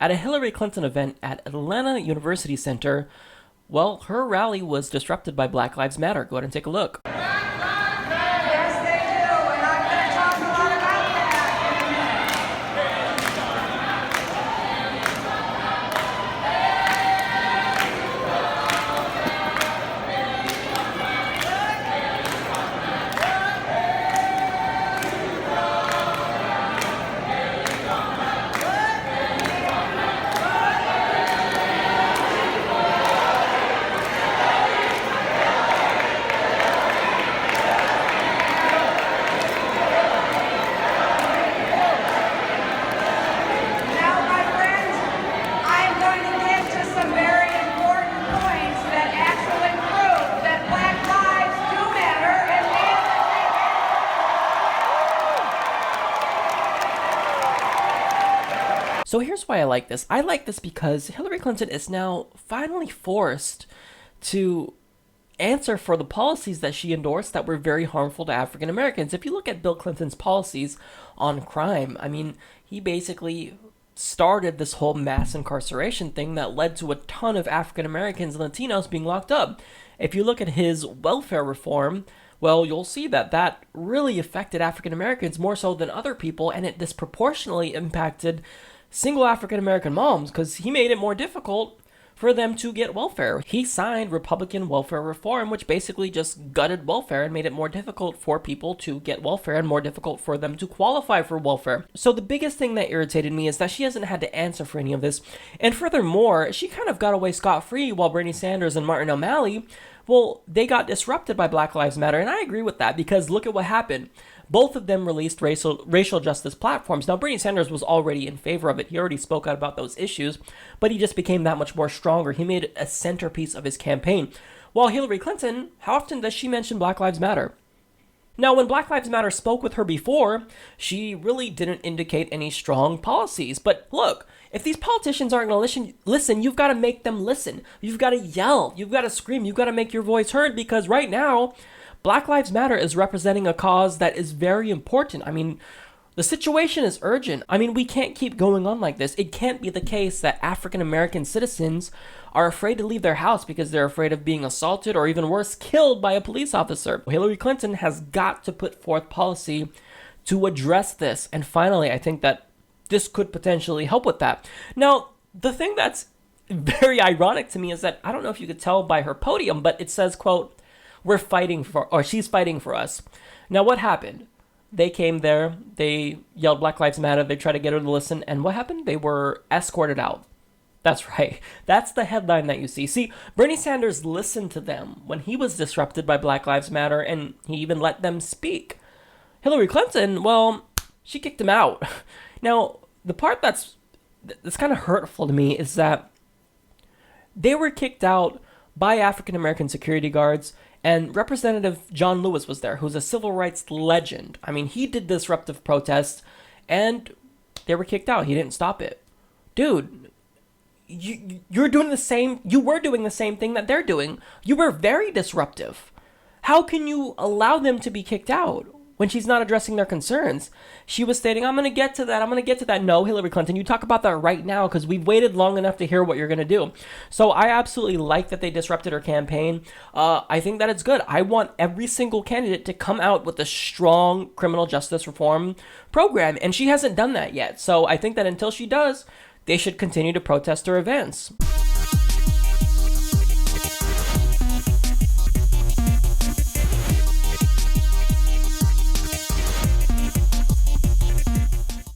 At a Hillary Clinton event at Atlanta University Center, well, her rally was disrupted by Black Lives Matter. Go ahead and take a look. Yes, they do, and I'm going to talk a lot about that. Now, my friends, I'm going to get to some very important points that actually prove that Black lives do matter and mean that So here's why I like this. I like this because Hillary Clinton is now finally forced to answer for the policies that she endorsed that were very harmful to African Americans. If you look at Bill Clinton's policies on crime, I mean, he basically started this whole mass incarceration thing that led to a ton of African Americans and Latinos being locked up. If you look at his welfare reform, well, you'll see that that really affected African Americans more so than other people, and it disproportionately impacted single African American moms because he made it more difficult for them to get welfare. He signed Republican welfare reform, which basically just gutted welfare and made it more difficult for people to get welfare and more difficult for them to qualify for welfare. So the biggest thing that irritated me is that she hasn't had to answer for any of this. And furthermore, she kind of got away scot-free while Bernie Sanders and Martin O'Malley, well, they got disrupted by Black Lives Matter. And I agree with that because look at what happened. Both of them released racial justice platforms. Now, Bernie Sanders was already in favor of it. He already spoke out about those issues, but he just became that much more stronger. He made it a centerpiece of his campaign. While Hillary Clinton, how often does she mention Black Lives Matter? Now, when Black Lives Matter spoke with her before, she really didn't indicate any strong policies. But look, if these politicians aren't going to listen, you've got to make them listen. You've got to yell. You've got to scream. You've got to make your voice heard because right now, Black Lives Matter is representing a cause that is very important. I mean, the situation is urgent. I mean, we can't keep going on like this. It can't be the case that African American citizens are afraid to leave their house because they're afraid of being assaulted or even worse, killed by a police officer. Hillary Clinton has got to put forth policy to address this. And finally, I think that this could potentially help with that. Now, the thing that's very ironic to me is that I don't know if you could tell by her podium, but it says, quote, "We're fighting for," or she's fighting for us. Now, what happened? They came there, they yelled Black Lives Matter, they tried to get her to listen, and what happened? They were escorted out. That's right. That's the headline that you see. See, Bernie Sanders listened to them when he was disrupted by Black Lives Matter, and he even let them speak. Hillary Clinton, well, she kicked him out. Now, the part that's kind of hurtful to me is that they were kicked out by African American security guards, and Representative John Lewis was there, who's a civil rights legend. I mean, he did disruptive protests, and they were kicked out. He didn't stop it. Dude, you were doing the same thing that they're doing. You were very disruptive. How can you allow them to be kicked out when she's not addressing their concerns? She was stating, I'm going to get to that. No, Hillary Clinton, you talk about that right now because we've waited long enough to hear what you're going to do. So I absolutely like that they disrupted her campaign. I think that it's good. I want every single candidate to come out with a strong criminal justice reform program, and she hasn't done that yet. So I think that until she does, they should continue to protest her events.